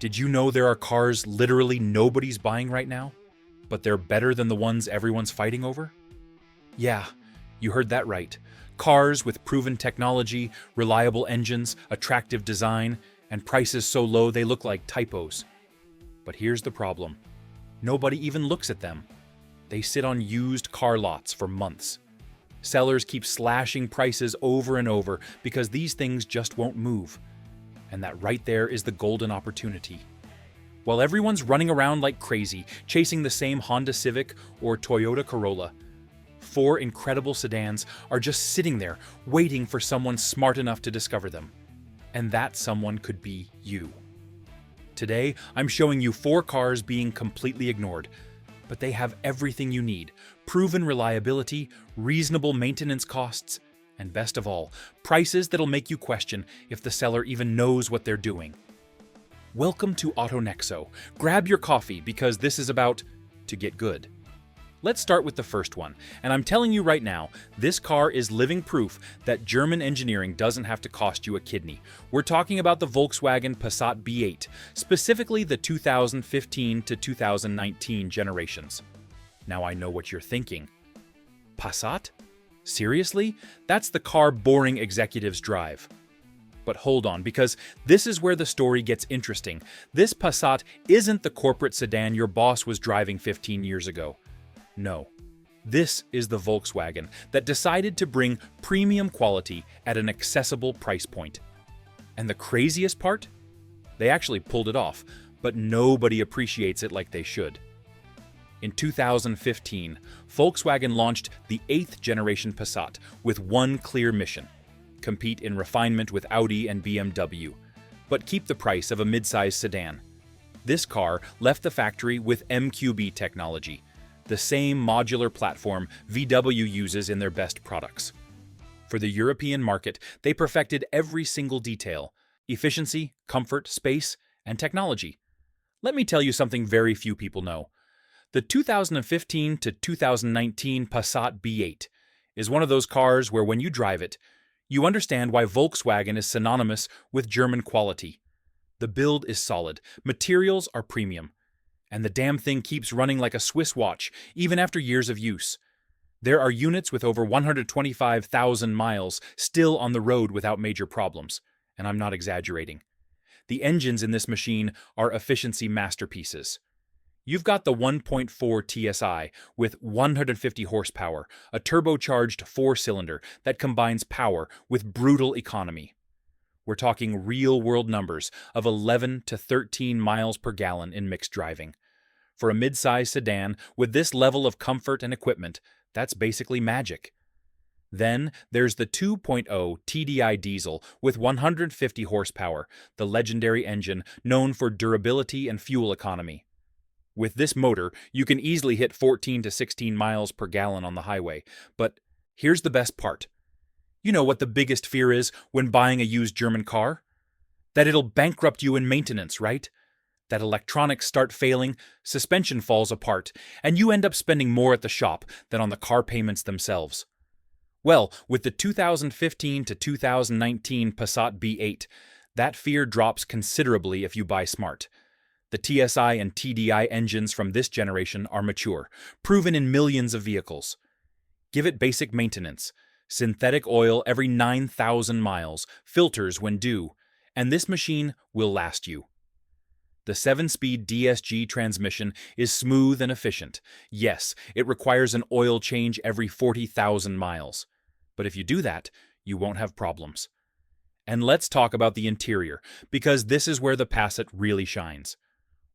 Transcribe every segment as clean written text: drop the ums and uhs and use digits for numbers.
Did you know there are cars literally nobody's buying right now, but they're better than the ones everyone's fighting over? Yeah, you heard that right. Cars with proven technology, reliable engines, attractive design, and prices so low they look like typos. But here's the problem. Nobody even looks at them. They sit on used car lots for months. Sellers keep slashing prices over and over because these things just won't move. And that right there is the golden opportunity. While everyone's running around like crazy, chasing the same Honda Civic or Toyota Corolla, 4 incredible sedans are just sitting there, waiting for someone smart enough to discover them. And that someone could be you. Today, I'm showing you 4 cars being completely ignored, but they have everything you need: proven reliability, reasonable maintenance costs, and best of all, prices that'll make you question if the seller even knows what they're doing. Welcome to AutoNexo. Grab your coffee because this is about to get good. Let's start with the first one, and I'm telling you right now, this car is living proof that German engineering doesn't have to cost you a kidney. We're talking about the Volkswagen Passat B8, specifically the 2015 to 2019 generations. Now I know what you're thinking. Passat? Seriously? That's the car boring executives drive. But hold on, because this is where the story gets interesting. This Passat isn't the corporate sedan your boss was driving 15 years ago. No, this is the Volkswagen that decided to bring premium quality at an accessible price point. And the craziest part? They actually pulled it off, but nobody appreciates it like they should. In 2015, Volkswagen launched the 8th generation Passat with one clear mission: compete in refinement with Audi and BMW, but keep the price of a mid-size sedan. This car left the factory with MQB technology, the same modular platform VW uses in their best products. For the European market, they perfected every single detail: efficiency, comfort, space, and technology. Let me tell you something very few people know. The 2015 to 2019 Passat B8 is one of those cars where when you drive it, you understand why Volkswagen is synonymous with German quality. The build is solid, materials are premium, and the damn thing keeps running like a Swiss watch, even after years of use. There are units with over 125,000 miles still on the road without major problems, and I'm not exaggerating. The engines in this machine are efficiency masterpieces. You've got the 1.4 TSI with 150 horsepower, a turbocharged 4-cylinder that combines power with brutal economy. We're talking real-world numbers of 11 to 13 miles per gallon in mixed driving. For a mid-size sedan with this level of comfort and equipment, that's basically magic. Then there's the 2.0 TDI diesel with 150 horsepower, the legendary engine known for durability and fuel economy. With this motor, you can easily hit 14 to 16 miles per gallon on the highway. But here's the best part. You know what the biggest fear is when buying a used German car? That it'll bankrupt you in maintenance, right? That electronics start failing, suspension falls apart, and you end up spending more at the shop than on the car payments themselves. Well, with the 2015 to 2019 Passat B8, that fear drops considerably if you buy smart. The TSI and TDI engines from this generation are mature, proven in millions of vehicles. Give it basic maintenance: synthetic oil every 9,000 miles, filters when due, and this machine will last you. The 7-speed DSG transmission is smooth and efficient. Yes, it requires an oil change every 40,000 miles. But if you do that, you won't have problems. And let's talk about the interior, because this is where the Passat really shines.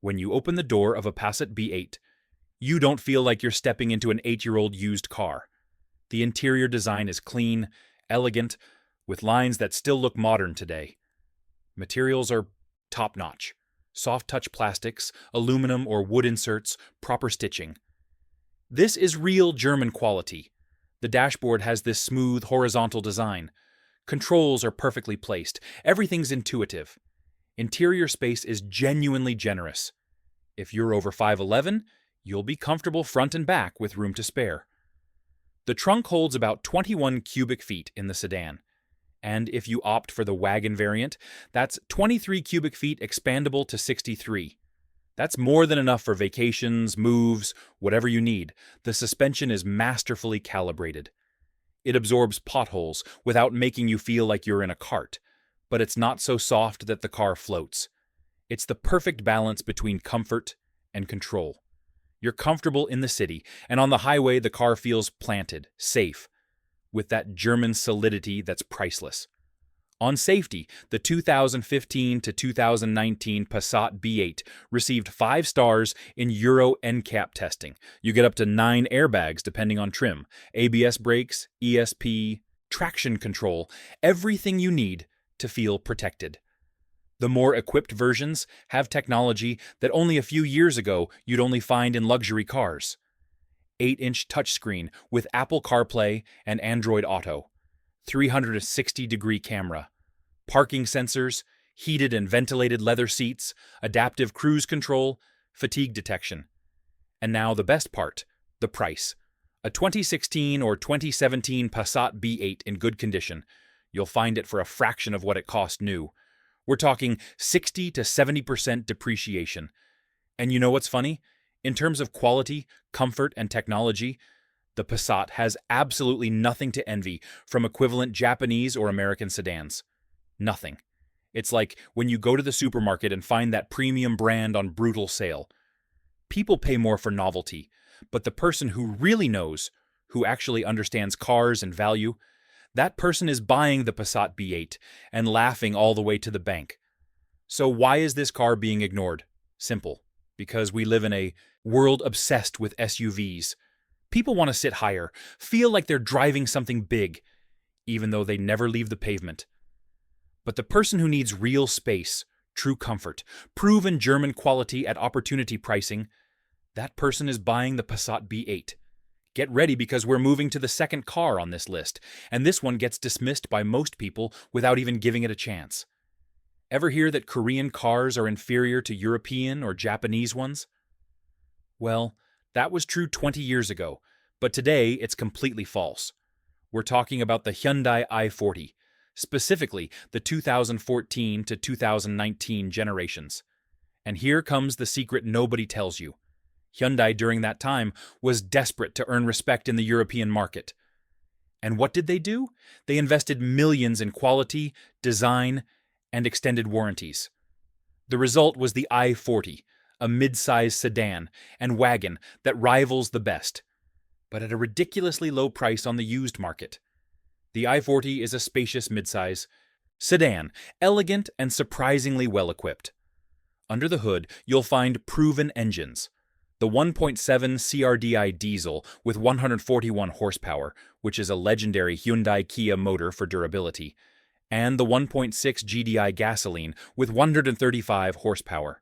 When you open the door of a Passat B8, you don't feel like you're stepping into an 8-year-old used car. The interior design is clean, elegant, with lines that still look modern today. Materials are top-notch. Soft-touch plastics, aluminum or wood inserts, proper stitching. This is real German quality. The dashboard has this smooth, horizontal design. Controls are perfectly placed. Everything's intuitive. Interior space is genuinely generous. If you're over 5'11", you'll be comfortable front and back with room to spare. The trunk holds about 21 cubic feet in the sedan. And if you opt for the wagon variant, that's 23 cubic feet expandable to 63. That's more than enough for vacations, moves, whatever you need. The suspension is masterfully calibrated. It absorbs potholes without making you feel like you're in a cart, but it's not so soft that the car floats. It's the perfect balance between comfort and control. You're comfortable in the city, and on the highway the car feels planted, safe, with that German solidity that's priceless. On safety, the 2015 to 2019 Passat B8 received 5 stars in Euro NCAP testing. You get up to 9 airbags depending on trim, ABS brakes, ESP, traction control, everything you need to feel protected. The more equipped versions have technology that only a few years ago you'd only find in luxury cars. 8-inch touchscreen with Apple CarPlay and Android Auto, 360-degree camera, parking sensors, heated and ventilated leather seats, adaptive cruise control, fatigue detection. And now the best part, the price. A 2016 or 2017 Passat B8 in good condition. You'll find it for a fraction of what it cost new. We're talking 60 to 70% depreciation. And you know what's funny? In terms of quality, comfort, and technology, the Passat has absolutely nothing to envy from equivalent Japanese or American sedans. Nothing. It's like when you go to the supermarket and find that premium brand on brutal sale. People pay more for novelty, but the person who really knows, who actually understands cars and value, that person is buying the Passat B8 and laughing all the way to the bank. So why is this car being ignored? Simple. Because we live in a world obsessed with SUVs. People want to sit higher, feel like they're driving something big, even though they never leave the pavement. But the person who needs real space, true comfort, proven German quality at opportunity pricing, that person is buying the Passat B8. Get ready because we're moving to the second car on this list, and this one gets dismissed by most people without even giving it a chance. Ever hear that Korean cars are inferior to European or Japanese ones? Well, that was true 20 years ago, but today it's completely false. We're talking about the Hyundai i40, specifically the 2014 to 2019 generations. And here comes the secret nobody tells you. Hyundai during that time was desperate to earn respect in the European market. And what did they do? They invested millions in quality, design, and extended warranties. The result was the i40, a mid-size sedan and wagon that rivals the best, but at a ridiculously low price on the used market. The i40 is a spacious midsize sedan, elegant and surprisingly well-equipped. Under the hood, you'll find proven engines. The 1.7 CRDI diesel with 141 horsepower, which is a legendary Hyundai-Kia motor for durability, and the 1.6 GDI gasoline with 135 horsepower.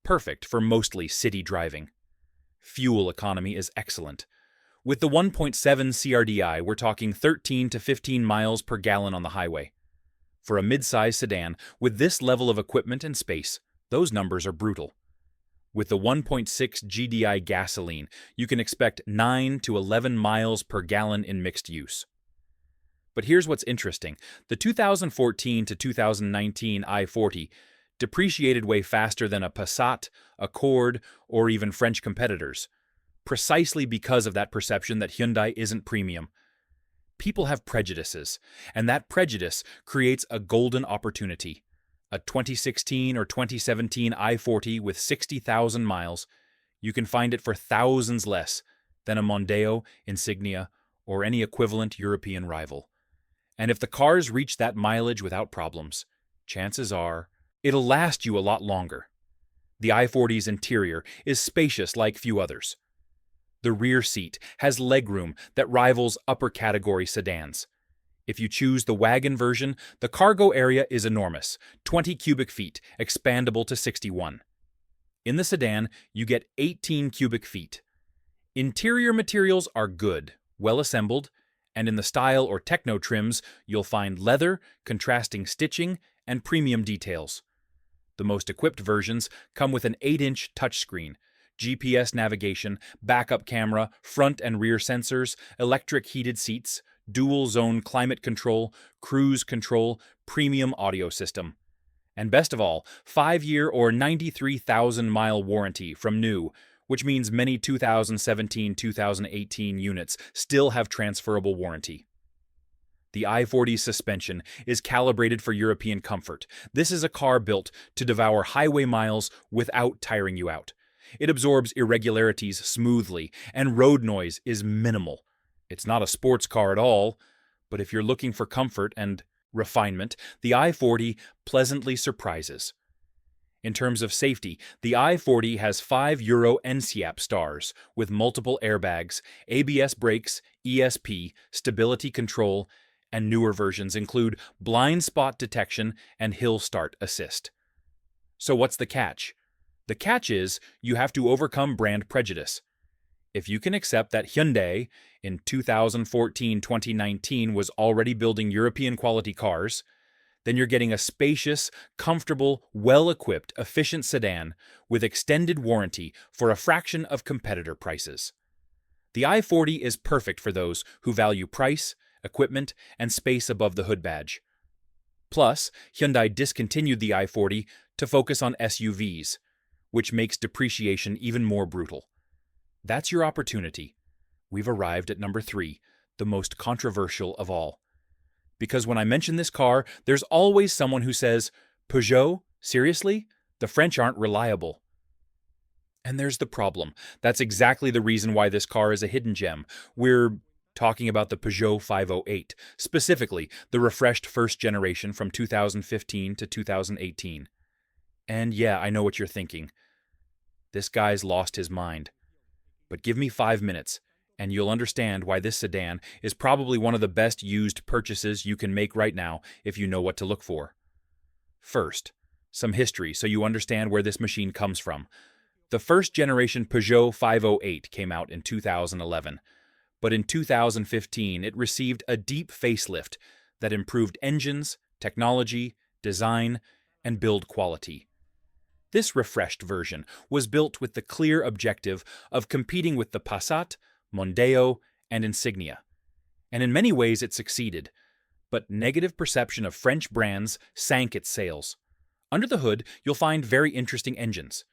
Perfect for mostly city driving. Fuel economy is excellent. With the 1.7 CRDI, we're talking 13 to 15 miles per gallon on the highway. For a mid-size sedan with this level of equipment and space, those numbers are brutal. With the 1.6 GDI gasoline, you can expect 9 to 11 miles per gallon in mixed use. But here's what's interesting. The 2014 to 2019 i40 depreciated way faster than a Passat, Accord, or even French competitors, precisely because of that perception that Hyundai isn't premium. People have prejudices, and that prejudice creates a golden opportunity. A 2016 or 2017 i40 with 60,000 miles, you can find it for thousands less than a Mondeo, Insignia, or any equivalent European rival. And if the cars reach that mileage without problems, chances are it'll last you a lot longer. The i40's interior is spacious like few others. The rear seat has legroom that rivals upper-category sedans. If you choose the wagon version, the cargo area is enormous, 20 cubic feet, expandable to 61. In the sedan, you get 18 cubic feet. Interior materials are good, well assembled, and in the style or techno trims, you'll find leather, contrasting stitching, and premium details. The most equipped versions come with an 8-inch touchscreen, GPS navigation, backup camera, front and rear sensors, electric heated seats, dual-zone climate control, cruise control, premium audio system. And best of all, 5-year or 93,000-mile warranty from new, which means many 2017-2018 units still have transferable warranty. The i40's suspension is calibrated for European comfort. This is a car built to devour highway miles without tiring you out. It absorbs irregularities smoothly, and road noise is minimal. It's not a sports car at all, but if you're looking for comfort and refinement, the i40 pleasantly surprises. In terms of safety, the i40 has 5 Euro NCAP stars with multiple airbags, ABS brakes, ESP, stability control, and newer versions include blind spot detection and hill start assist. So what's the catch? The catch is you have to overcome brand prejudice. If you can accept that Hyundai in 2014-2019 was already building European quality cars, then you're getting a spacious, comfortable, well-equipped, efficient sedan with extended warranty for a fraction of competitor prices. The i40 is perfect for those who value price, equipment, and space above the hood badge. Plus, Hyundai discontinued the i40 to focus on SUVs, which makes depreciation even more brutal. That's your opportunity. We've arrived at number 3, the most controversial of all. Because when I mention this car, there's always someone who says, Peugeot? Seriously? The French aren't reliable. And there's the problem. That's exactly the reason why this car is a hidden gem. We're talking about the Peugeot 508, specifically the refreshed first generation from 2015 to 2018. And yeah, I know what you're thinking. This guy's lost his mind. But give me 5 minutes, and you'll understand why this sedan is probably one of the best used purchases you can make right now if you know what to look for. First, some history so you understand where this machine comes from. The first generation Peugeot 508 came out in 2011, but in 2015 it received a deep facelift that improved engines, technology, design, and build quality. This refreshed version was built with the clear objective of competing with the Passat, Mondeo, and Insignia. And in many ways it succeeded, but negative perception of French brands sank its sales. Under the hood, you'll find very interesting engines.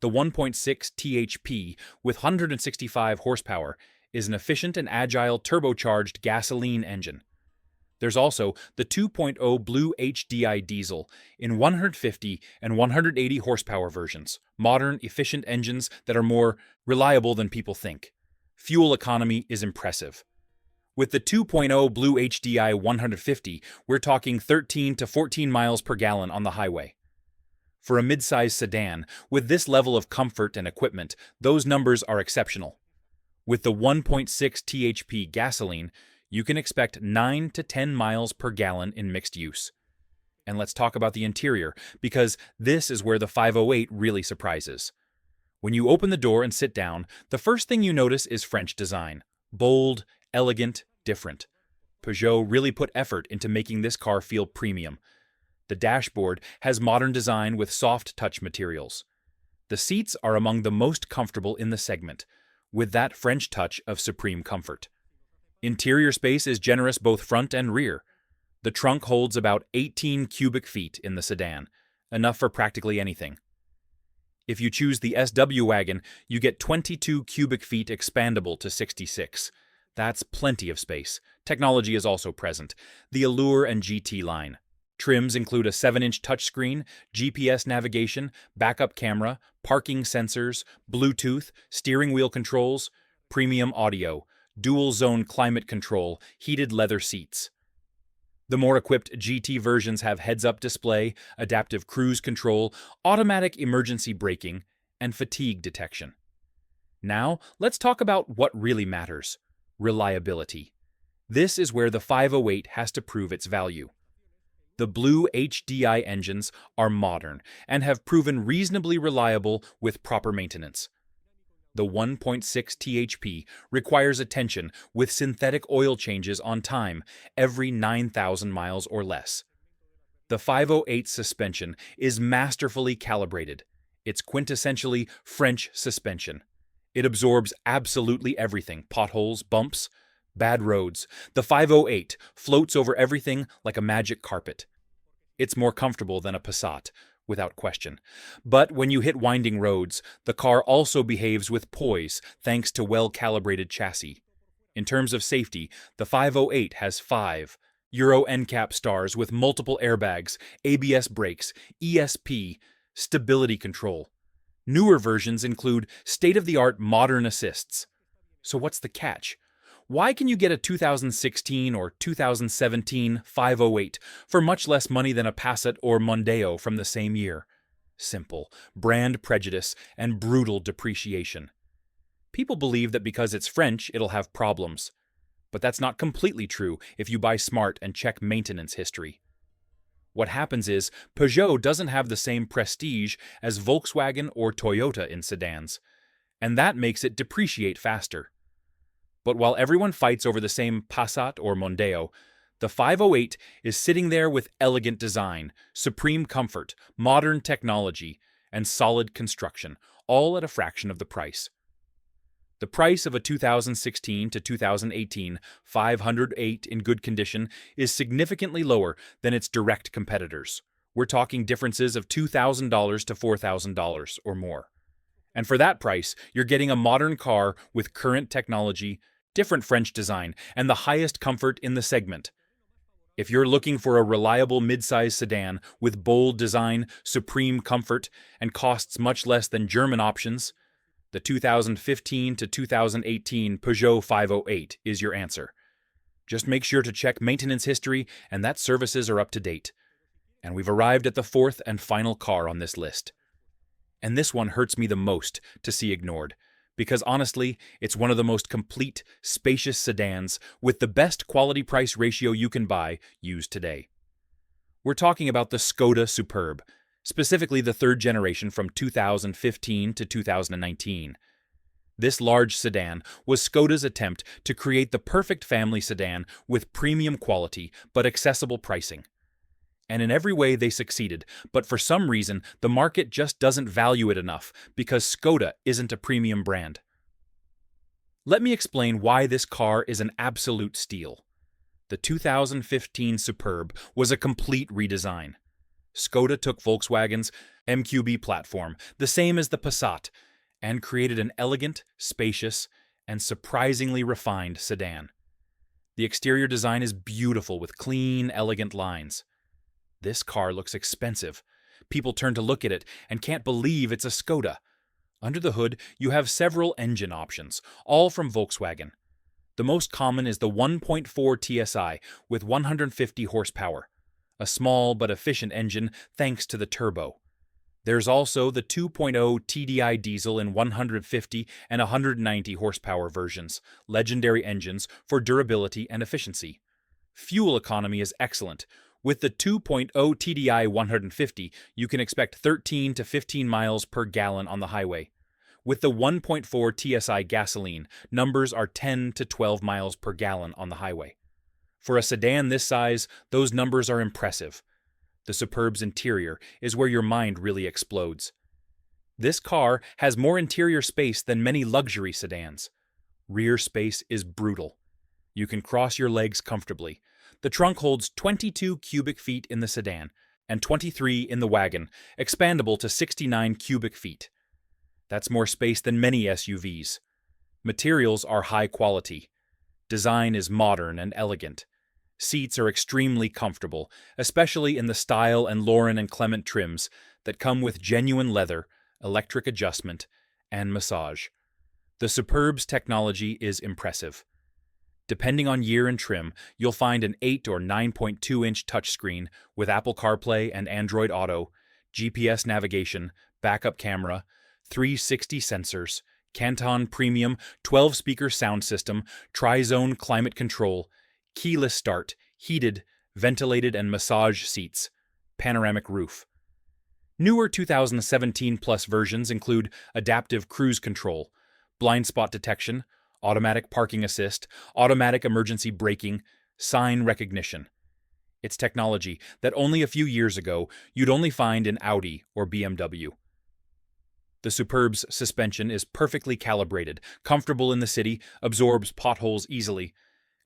The 1.6 THP with 165 horsepower is an efficient and agile turbocharged gasoline engine. There's also the 2.0 Blue HDI diesel in 150 and 180 horsepower versions, modern, efficient engines that are more reliable than people think. Fuel economy is impressive. With the 2.0 Blue HDI 150, we're talking 13 to 14 miles per gallon on the highway. For a mid-size sedan, with this level of comfort and equipment, those numbers are exceptional. With the 1.6 THP gasoline, you can expect 9 to 10 miles per gallon in mixed use. And let's talk about the interior, because this is where the 508 really surprises. When you open the door and sit down, the first thing you notice is French design. Bold, elegant, different. Peugeot really put effort into making this car feel premium. The dashboard has modern design with soft touch materials. The seats are among the most comfortable in the segment, with that French touch of supreme comfort. Interior space is generous both front and rear. The trunk holds about 18 cubic feet in the sedan, enough for practically anything. If you choose the SW wagon, you get 22 cubic feet expandable to 66. That's plenty of space. Technology is also present. The Allure and GT line. Trims include a 7-inch touchscreen, GPS navigation, backup camera, parking sensors, Bluetooth, steering wheel controls, premium audio, dual-zone climate control, heated leather seats. The more equipped GT versions have heads-up display, adaptive cruise control, automatic emergency braking, and fatigue detection. Now, let's talk about what really matters: reliability. This is where the 508 has to prove its value. The Blue HDI engines are modern and have proven reasonably reliable with proper maintenance. The 1.6 THP requires attention with synthetic oil changes on time every 9,000 miles or less. The 508 suspension is masterfully calibrated. It's quintessentially French suspension. It absorbs absolutely everything: potholes, bumps, Bad roads. The 508 floats over everything like a magic carpet. It's more comfortable than a Passat, without question. But when you hit winding roads, the car also behaves with poise thanks to well-calibrated chassis. In terms of safety, the 508 has 5 Euro NCAP stars with multiple airbags, ABS brakes, ESP, stability control. Newer versions include state-of-the-art modern assists. So what's the catch? Why can you get a 2016 or 2017 508 for much less money than a Passat or Mondeo from the same year? Simple. Brand prejudice and brutal depreciation. People believe that because it's French, it'll have problems. But that's not completely true if you buy smart and check maintenance history. What happens is, Peugeot doesn't have the same prestige as Volkswagen or Toyota in sedans, and that makes it depreciate faster. But while everyone fights over the same Passat or Mondeo, the 508 is sitting there with elegant design, supreme comfort, modern technology, and solid construction, all at a fraction of the price. The price of a 2016 to 2018 508 in good condition is significantly lower than its direct competitors. We're talking differences of $2,000 to $4,000 or more. And for that price, you're getting a modern car with current technology, different French design, and the highest comfort in the segment. If you're looking for a reliable midsize sedan with bold design, supreme comfort, and costs much less than German options, the 2015 to 2018 Peugeot 508 is your answer. Just make sure to check maintenance history and that services are up to date. And we've arrived at the fourth and final car on this list. And this one hurts me the most to see ignored, because honestly, it's one of the most complete, spacious sedans with the best quality-price ratio you can buy used today. We're talking about the Škoda Superb, specifically the third generation from 2015 to 2019. This large sedan was Škoda's attempt to create the perfect family sedan with premium quality but accessible pricing. And in every way they succeeded, but for some reason the market just doesn't value it enough because Škoda isn't a premium brand. Let me explain why this car is an absolute steal. The 2015 Superb was a complete redesign. Škoda took Volkswagen's MQB platform, the same as the Passat, and created an elegant, spacious, and surprisingly refined sedan. The exterior design is beautiful with clean, elegant lines. This car looks expensive. People turn to look at it and can't believe it's a Škoda. Under the hood, you have several engine options, all from Volkswagen. The most common is the 1.4 TSI with 150 horsepower, a small but efficient engine thanks to the turbo. There's also the 2.0 TDI diesel in 150 and 190 horsepower versions, legendary engines for durability and efficiency. Fuel economy is excellent. With the 2.0 TDI 150, you can expect 13 to 15 miles per gallon on the highway. With the 1.4 TSI gasoline, numbers are 10 to 12 miles per gallon on the highway. For a sedan this size, those numbers are impressive. The Superb's interior is where your mind really explodes. This car has more interior space than many luxury sedans. Rear space is brutal. You can cross your legs comfortably. The trunk holds 22 cubic feet in the sedan and 23 in the wagon, expandable to 69 cubic feet. That's more space than many SUVs. Materials are high quality. Design is modern and elegant. Seats are extremely comfortable, especially in the Style and Lauren and Clement trims that come with genuine leather, electric adjustment, and massage. The Superb's technology is impressive. Depending on year and trim, you'll find an 8 or 9.2-inch touchscreen with Apple CarPlay and Android Auto, GPS navigation, backup camera, 360 sensors, Canton Premium 12-speaker sound system, tri-zone climate control, keyless start, heated, ventilated and massage seats, panoramic roof. Newer 2017 Plus versions include adaptive cruise control, blind spot detection, automatic parking assist, automatic emergency braking, sign recognition. It's technology that only a few years ago you'd only find in Audi or BMW. The Superb's suspension is perfectly calibrated, comfortable in the city, absorbs potholes easily,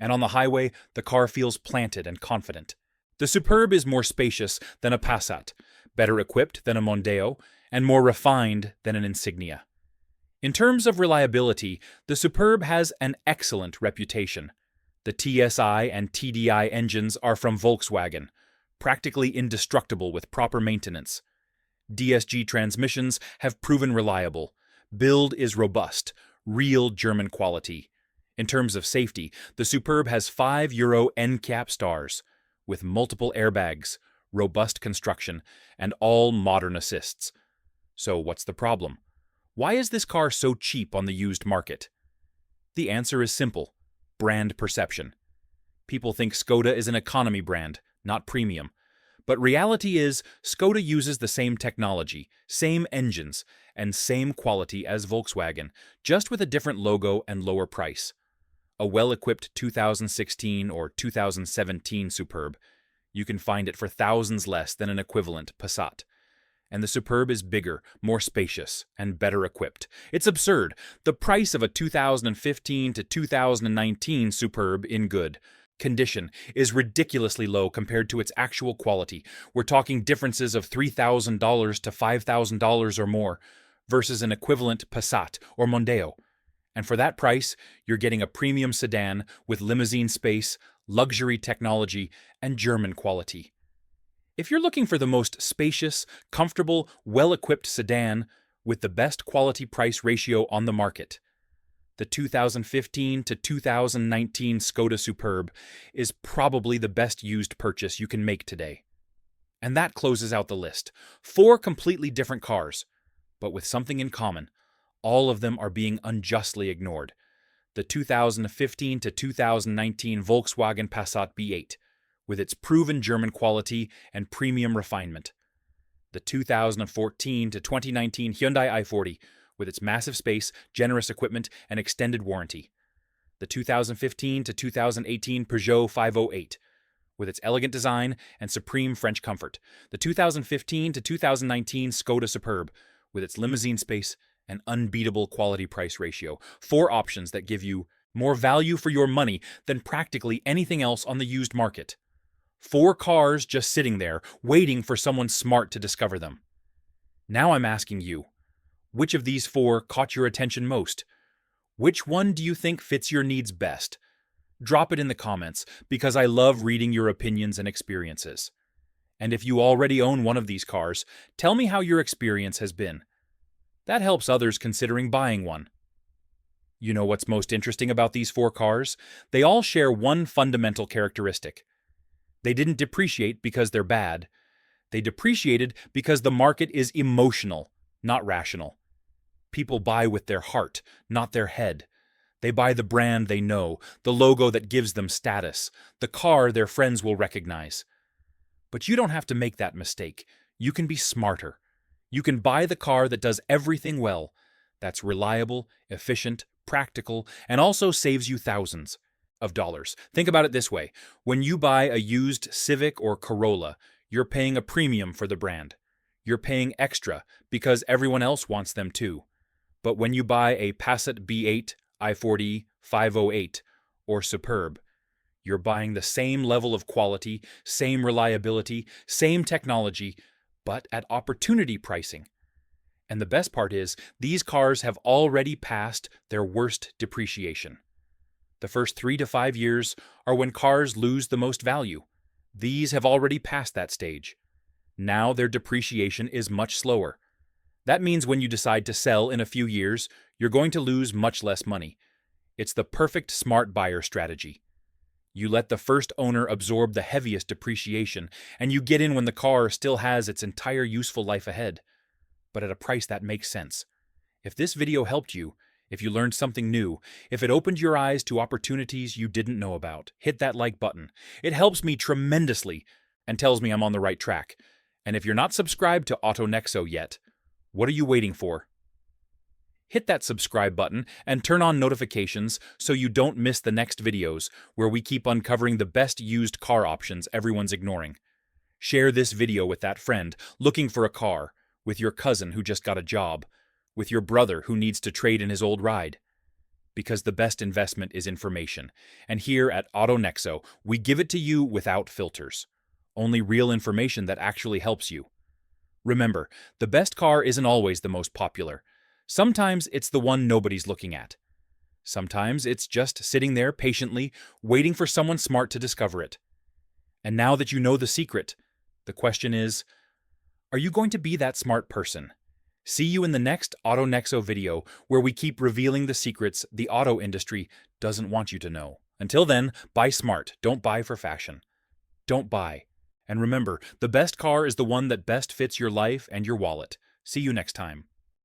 And on the highway, the car feels planted and confident. The Superb is more spacious than a Passat, better equipped than a Mondeo, and more refined than an Insignia. In terms of reliability, the Superb has an excellent reputation. The TSI and TDI engines are from Volkswagen, practically indestructible with proper maintenance. DSG transmissions have proven reliable. Build is robust, real German quality. In terms of safety, the Superb has 5 Euro NCAP stars, with multiple airbags, robust construction, and all modern assists. So what's the problem? Why is this car so cheap on the used market? The answer is simple: brand perception. People think Skoda is an economy brand, not premium. But reality is, Skoda uses the same technology, same engines, and same quality as Volkswagen, just with a different logo and lower price. A well-equipped 2016 or 2017 Superb, you can find it for thousands less than an equivalent Passat. And the Superb is bigger, more spacious, and better equipped. It's absurd. The price of a 2015 to 2019 Superb in good condition is ridiculously low compared to its actual quality. We're talking differences of $3,000 to $5,000 or more versus an equivalent Passat or Mondeo. And for that price, you're getting a premium sedan with limousine space, luxury technology, and German quality. If you're looking for the most spacious, comfortable, well-equipped sedan with the best quality-price ratio on the market, the 2015 to 2019 Skoda Superb is probably the best used purchase you can make today. And that closes out the list. 4 completely different cars, but with something in common. All of them are being unjustly ignored. The 2015 to 2019 Volkswagen Passat B8, with its proven German quality and premium refinement. The 2014 to 2019 Hyundai i40, with its massive space, generous equipment, and extended warranty. The 2015 to 2018 Peugeot 508, with its elegant design and supreme French comfort. The 2015 to 2019 Skoda Superb, with its limousine space and unbeatable quality-price ratio. 4 options that give you more value for your money than practically anything else on the used market. 4 cars just sitting there, waiting for someone smart to discover them. Now I'm asking you, which of these 4 caught your attention most? Which one do you think fits your needs best? Drop it in the comments, because I love reading your opinions and experiences. And if you already own one of these cars, tell me how your experience has been. That helps others considering buying one. You know what's most interesting about these 4 cars? They all share one fundamental characteristic. They didn't depreciate because they're bad. They depreciated because the market is emotional, not rational. People buy with their heart, not their head. They buy the brand they know, the logo that gives them status, the car their friends will recognize. But you don't have to make that mistake. You can be smarter. You can buy the car that does everything well, that's reliable, efficient, practical, and also saves you thousands of dollars. Think about it this way. When you buy a used Civic or Corolla, you're paying a premium for the brand. You're paying extra because everyone else wants them too. But when you buy a Passat B8, i40, 508, or Superb, you're buying the same level of quality, same reliability, same technology, but at opportunity pricing. And the best part is, these cars have already passed their worst depreciation. The first 3 to 5 years are when cars lose the most value. These have already passed that stage. Now their depreciation is much slower. That means when you decide to sell in a few years, you're going to lose much less money. It's the perfect smart buyer strategy. You let the first owner absorb the heaviest depreciation, and you get in when the car still has its entire useful life ahead, but at a price that makes sense. If this video helped you, if you learned something new, if it opened your eyes to opportunities you didn't know about, hit that like button. It helps me tremendously and tells me I'm on the right track. And if you're not subscribed to AutoNexo yet, what are you waiting for? Hit that subscribe button and turn on notifications so you don't miss the next videos where we keep uncovering the best used car options everyone's ignoring. Share this video with that friend looking for a car, with your cousin who just got a job, with your brother who needs to trade in his old ride. Because the best investment is information. And here at AutoNexo, we give it to you without filters. Only real information that actually helps you. Remember, the best car isn't always the most popular. Sometimes it's the one nobody's looking at. Sometimes it's just sitting there patiently, waiting for someone smart to discover it. And now that you know the secret, the question is, are you going to be that smart person? See you in the next AutoNexo video, where we keep revealing the secrets the auto industry doesn't want you to know. Until then, buy smart, don't buy for fashion. Don't buy. And remember, the best car is the one that best fits your life and your wallet. See you next time.